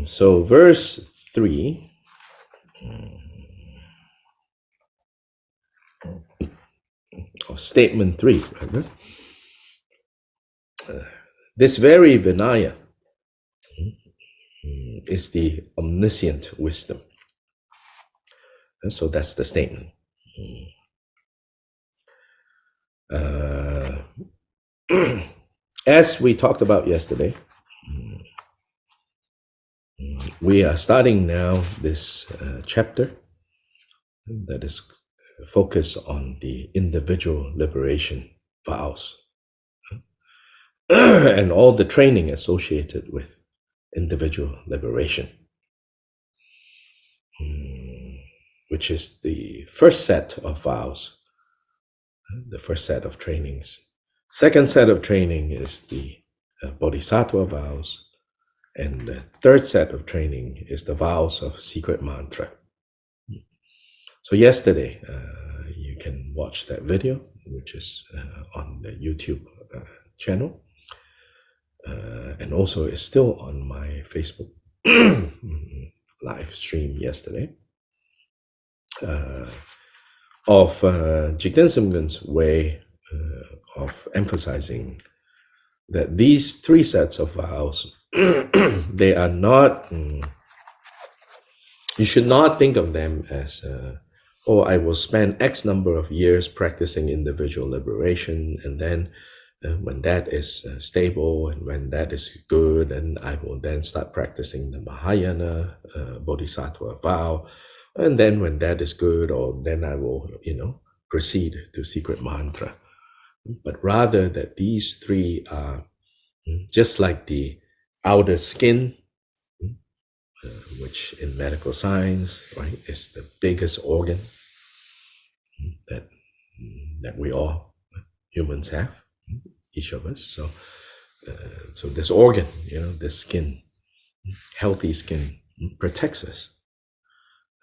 So verse 3, or statement 3, rather, this very Vinaya is the omniscient wisdom. And so that's the statement. As we talked about yesterday, we are starting now this chapter that is focused on the individual liberation vows and all the training associated with individual liberation, which is the first set of vows, the first set of trainings. Second set of training is the Bodhisattva vows, and the third set of training is the vows of secret mantra. So yesterday, you can watch that video, which is on the YouTube channel, and also is still on my Facebook live stream yesterday, of Jigten Sumgön's way of emphasizing that these three sets of vows, they are not, you should not think of them as, I will spend X number of years practicing individual liberation, and then when that is stable and when that is good, and I will then start practicing the Mahayana Bodhisattva vow, and then when that is good, or then I will, proceed to secret mantra. But rather that these three are just like the outer skin, which in medical science, right, is the biggest organ that we all humans have, each of us. So this organ, this skin, healthy skin, protects us.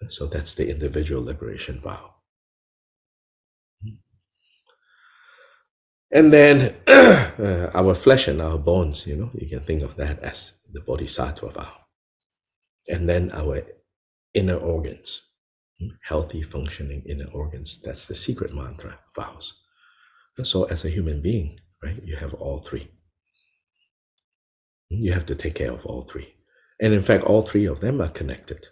So that's the individual liberation vow. And then our flesh and our bones, you can think of that as the Bodhisattva vow. And then our inner organs, healthy functioning inner organs, that's the secret mantra vows. And so as a human being, right, you have all three. You have to take care of all three. And in fact, all three of them are connected.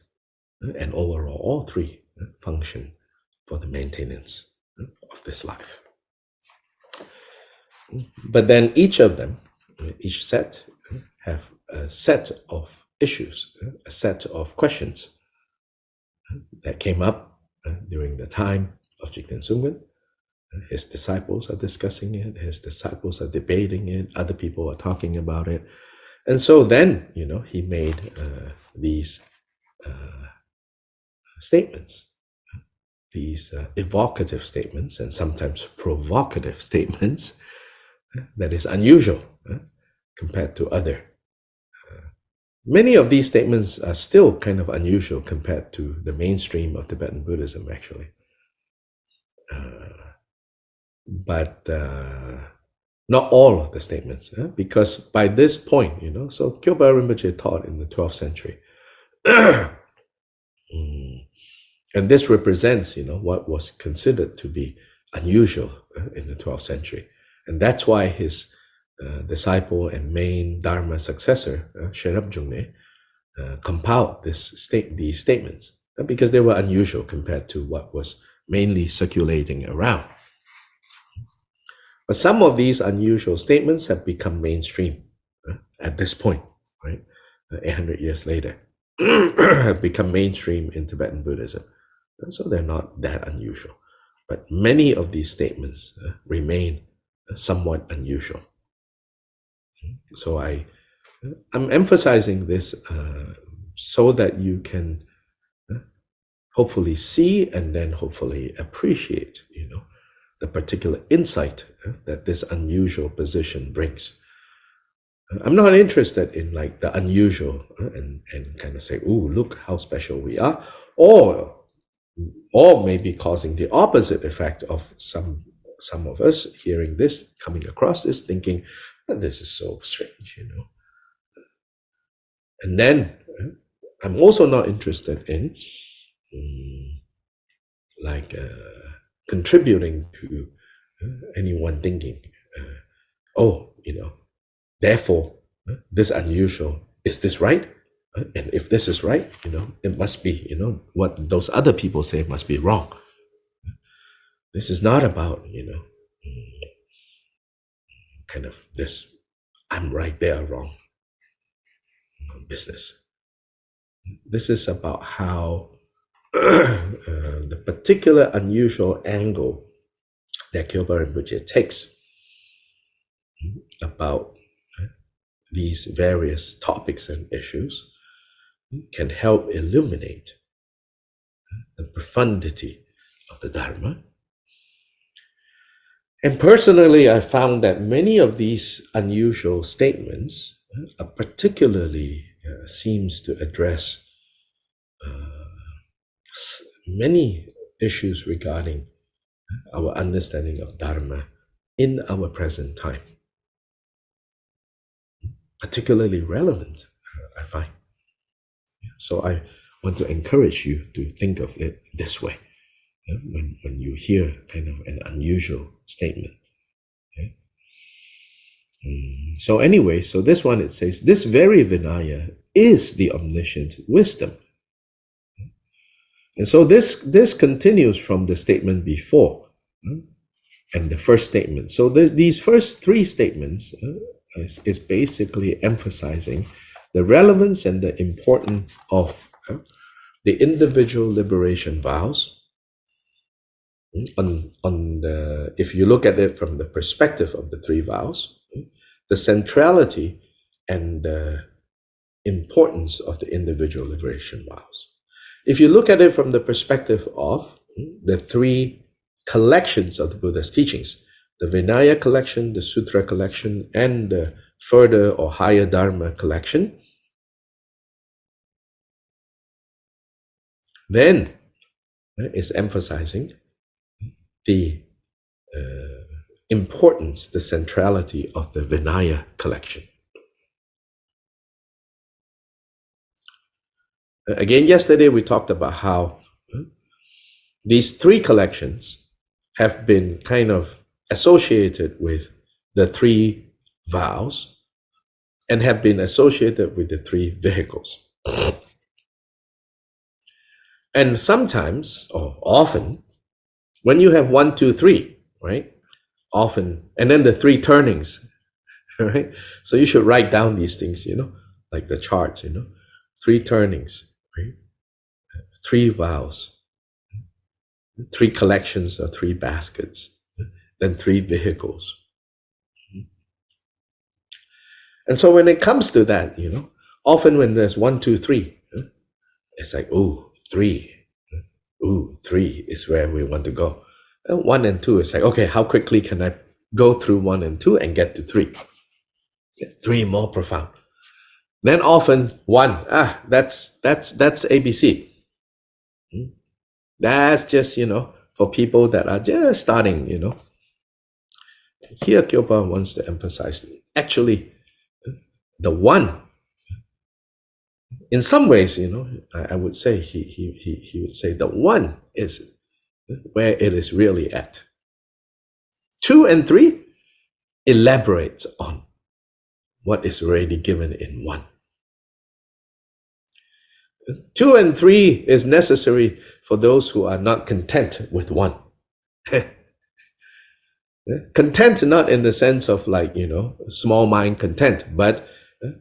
And overall, all three function for the maintenance of this life. But then each of them, each set, have a set of issues, a set of questions that came up during the time of Jigten Sumgön. His disciples are discussing it, his disciples are debating it, other people are talking about it. And so then, he made these statements, these evocative statements, and sometimes provocative statements that is unusual compared to other. Many of these statements are still kind of unusual compared to the mainstream of Tibetan Buddhism, actually. But not all of the statements, because by this point, so Kyopa Rinpoche taught in the 12th century. And this represents, what was considered to be unusual in the 12th century. And that's why his disciple and main Dharma successor, Sherab Jungme, compiled these statements, because they were unusual compared to what was mainly circulating around. But some of these unusual statements have become mainstream at this point, right? 800 years later, have become mainstream in Tibetan Buddhism. So they're not that unusual. But many of these statements remain somewhat unusual. So I'm emphasizing this so that you can hopefully see and then hopefully appreciate, the particular insight that this unusual position brings. I'm not interested in like the unusual and kind of say, "Ooh, look how special we are," or maybe causing the opposite effect of some of us hearing this, coming across this, thinking, "This is so strange," And then I'm also not interested in like contributing to anyone thinking, oh, therefore, this unusual, is this right? And if this is right, it must be, what those other people say must be wrong. This is not about, kind of this I'm right, they are wrong business. This is about how the particular unusual angle that Khenpo Rinpoche takes about these various topics and issues can help illuminate the profundity of the Dharma. And personally, I found that many of these unusual statements particularly seems to address many issues regarding our understanding of Dharma in our present time. Particularly relevant, I find. So I want to encourage you to think of it this way when you hear kind of an unusual statement. Okay? So anyway, so this one, it says, this very Vinaya is the omniscient wisdom. And so this continues from the statement before and the first statement. So these first three statements is basically emphasizing the relevance and the importance of the individual liberation vows. If you look at it from the perspective of the three vows, the centrality and the importance of the individual liberation vows. If you look at it from the perspective of the three collections of the Buddha's teachings, the Vinaya collection, the Sutra collection, and the further or higher Dharma collection, then it's emphasizing the importance, the centrality of the Vinaya collection. Again, yesterday we talked about how these three collections have been kind of associated with the three vows and have been associated with the three vehicles. And sometimes, or often, when you have 1, 2, 3, right? Often, and then the three turnings, right? So you should write down these things, like the charts, 3 turnings, right? 3 vows, 3 collections or 3 baskets, then 3 vehicles. And so when it comes to that, often when there's 1, 2, 3, it's like, ooh, 3. Ooh, 3 is where we want to go. And 1 and 2 is like, okay, how quickly can I go through 1 and 2 and get to 3? 3 more profound. Then often 1, that's ABC. That's just, for people that are just starting, Here Khenpo wants to emphasize, actually, the 1, in some ways, I would say, he would say the 1 is where it is really at. 2 and 3 elaborates on what is already given in 1. 2 and 3 is necessary for those who are not content with 1. Content not in the sense of like, small mind content, but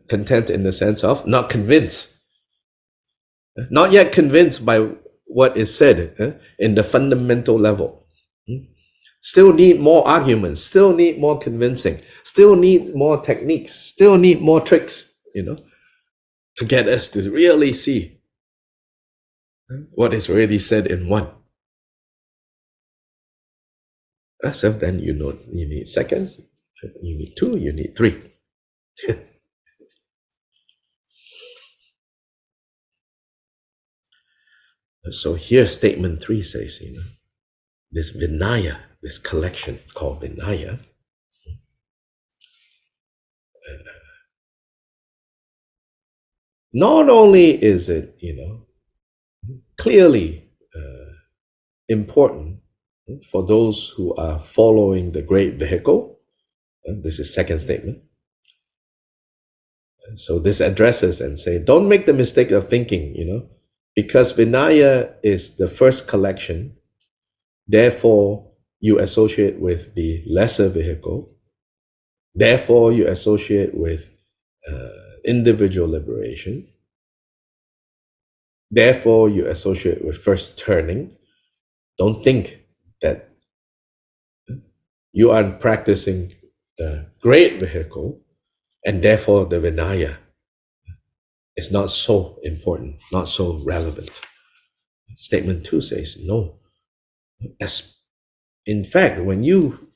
content in the sense of not convinced. Not yet convinced by what is said in the fundamental level. Still need more arguments, still need more convincing, still need more techniques, still need more tricks, to get us to really see what is already said in 1. So then you need 2nd, you need 2, you need 3. So here statement 3 says, this Vinaya, this collection called Vinaya, not only is it, clearly important for those who are following the great vehicle, this is second statement. So this addresses and say, don't make the mistake of thinking, because Vinaya is the first collection, therefore you associate with the lesser vehicle, therefore you associate with individual liberation, therefore you associate with first turning. Don't think that you are practicing the great vehicle and therefore the Vinaya is not so important, not so relevant. Statement 2 says, no. As in fact, when you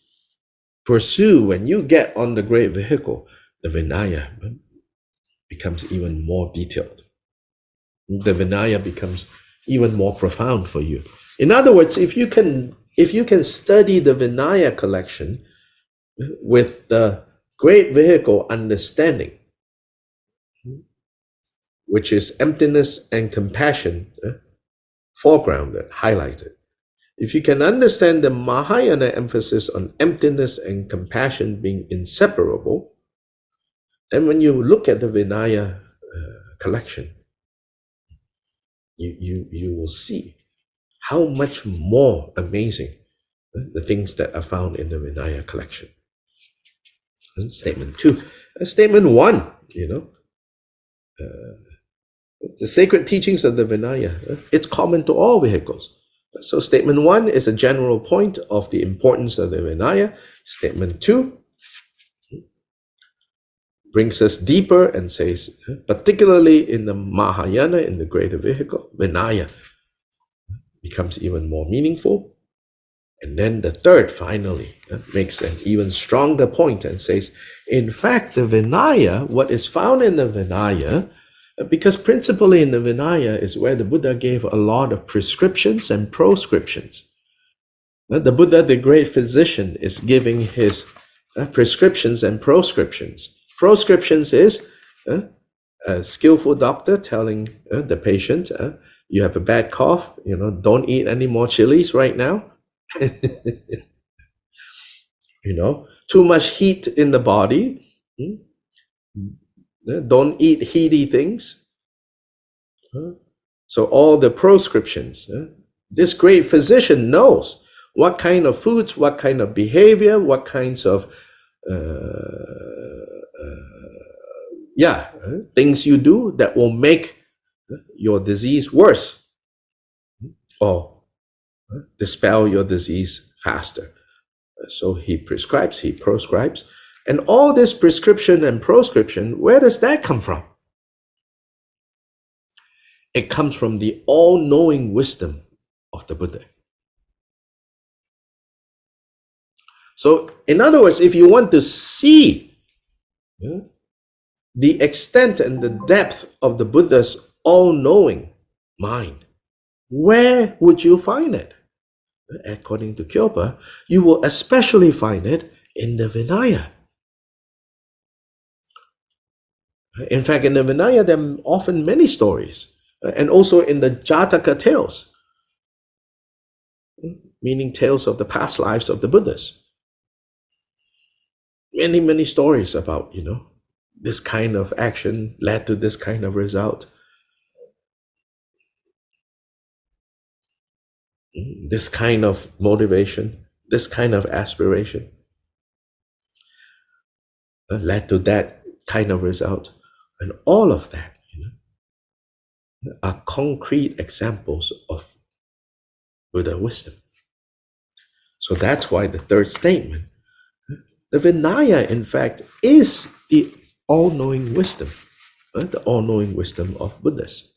get on the great vehicle, the Vinaya becomes even more detailed. The Vinaya becomes even more profound for you. In other words, if you can study the Vinaya collection with the great vehicle understanding, which is emptiness and compassion, foregrounded, highlighted. If you can understand the Mahayana emphasis on emptiness and compassion being inseparable, then when you look at the Vinaya collection, you will see how much more amazing the things that are found in the Vinaya collection. Statement 2. Statement 1, the sacred teachings of the Vinaya, it's common to all vehicles. So statement 1 is a general point of the importance of the Vinaya. Statement 2 brings us deeper and says, particularly in the Mahayana, in the greater vehicle, Vinaya becomes even more meaningful. And then the third finally makes an even stronger point and says, in fact, the Vinaya, what is found in the Vinaya, because principally in the Vinaya is where the Buddha gave a lot of prescriptions and proscriptions. The Buddha, the great physician, is giving his prescriptions and proscriptions. Proscriptions is a skillful doctor telling the patient, you have a bad cough, don't eat any more chilies right now. Too much heat in the body. Don't eat heaty things. So all the proscriptions. This great physician knows what kind of foods, what kind of behavior, what kinds of things you do that will make your disease worse or dispel your disease faster. So he prescribes, he proscribes. And all this prescription and proscription, where does that come from? It comes from the all-knowing wisdom of the Buddha. So, in other words, if you want to see the extent and the depth of the Buddha's all-knowing mind, where would you find it? According to Kyopa, you will especially find it in the Vinaya. In fact, in the Vinaya, there are often many stories, and also in the Jataka tales, meaning tales of the past lives of the Buddhas. Many, many stories about, this kind of action led to this kind of result. This kind of motivation, this kind of aspiration led to that kind of result. And all of that are concrete examples of Buddha wisdom. So that's why the third statement, the Vinaya, in fact, is the all-knowing wisdom, the all-knowing wisdom of Buddhas.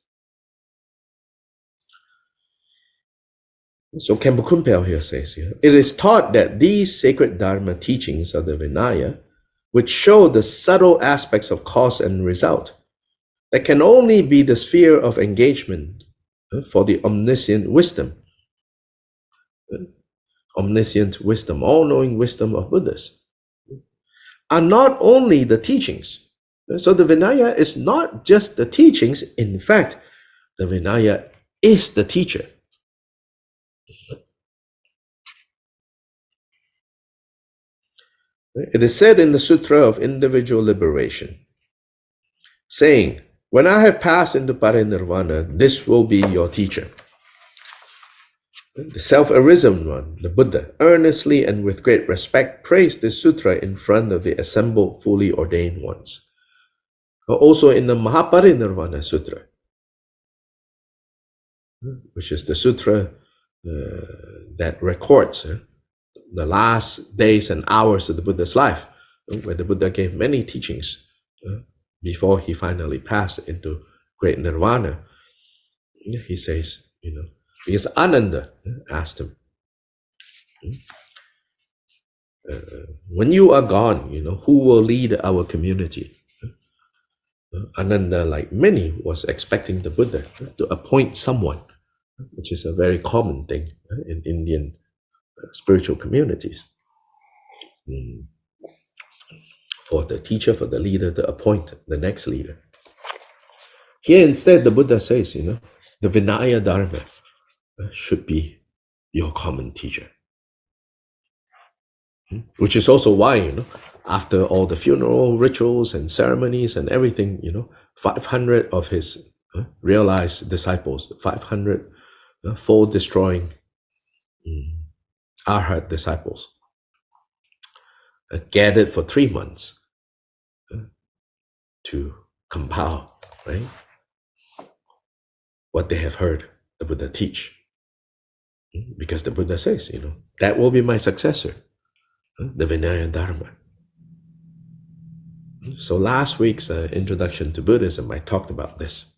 So Khenpo Kunpal here says, it is taught that these sacred Dharma teachings of the Vinaya, which show the subtle aspects of cause and result, that can only be the sphere of engagement for the omniscient wisdom, all-knowing wisdom of Buddhas, are not only the teachings, So the Vinaya is not just the teachings. In fact, the Vinaya is the teacher. It is said in the Sutra of Individual Liberation, saying, when I have passed into parinirvana, this will be your teacher. The self-arisen one, the Buddha, earnestly and with great respect praised this sutra in front of the assembled fully ordained ones. Also in the Mahaparinirvana Sutra, which is the sutra that records the last days and hours of the Buddha's life, where the Buddha gave many teachings before he finally passed into great nirvana. He says, because Ananda asked him, when you are gone, who will lead our community? Ananda, like many, was expecting the Buddha to appoint someone, which is a very common thing in Indian spiritual communities. For the teacher, for the leader to appoint the next leader. Here instead, the Buddha says, the Vinaya Dharma should be your common teacher. Which is also why, after all the funeral rituals and ceremonies and everything, 500 of his realized disciples, 500 fold destroying Arhat disciples, gathered for 3 months to compile, right, what they have heard the Buddha teach. Because the Buddha says, that will be my successor, the Vinaya Dharma. So last week's introduction to Buddhism, I talked about this.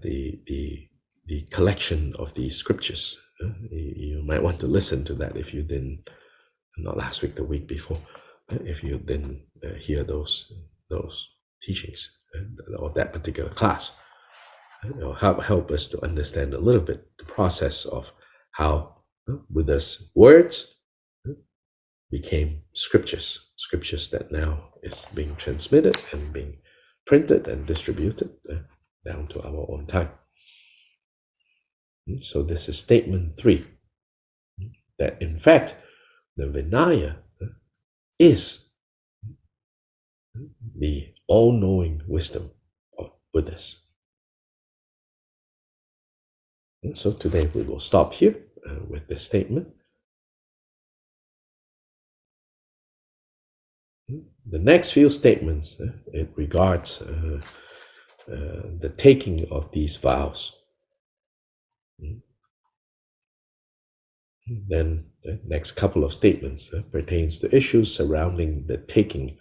The collection of these scriptures. You might want to listen to that if you didn't, not last week, the week before, if you didn't hear those teachings or that particular class. It'll help us to understand a little bit the process of how Buddha's words became scriptures that now is being transmitted and being printed and distributed down to our own time. So this is statement 3, that in fact the Vinaya is the all-knowing wisdom of Buddhas. So today we will stop here with this statement. The next few statements, it regards the taking of these vows. Then the next couple of statements pertains to issues surrounding the taking.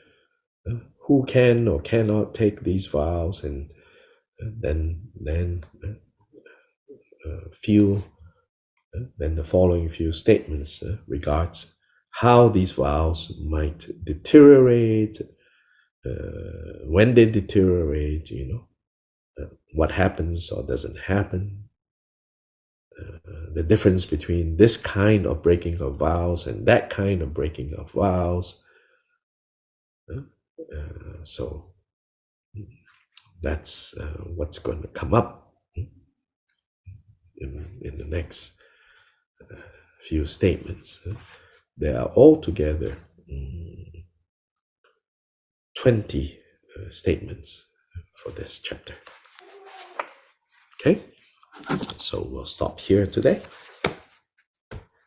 Who can or cannot take these vows, and then the following few statements regards how these vows might deteriorate, when they deteriorate, what happens or doesn't happen, the difference between this kind of breaking of vows and that kind of breaking of vows. So that's what's going to come up in the next few statements. There are altogether 20 statements for this chapter. Okay, so we'll stop here today.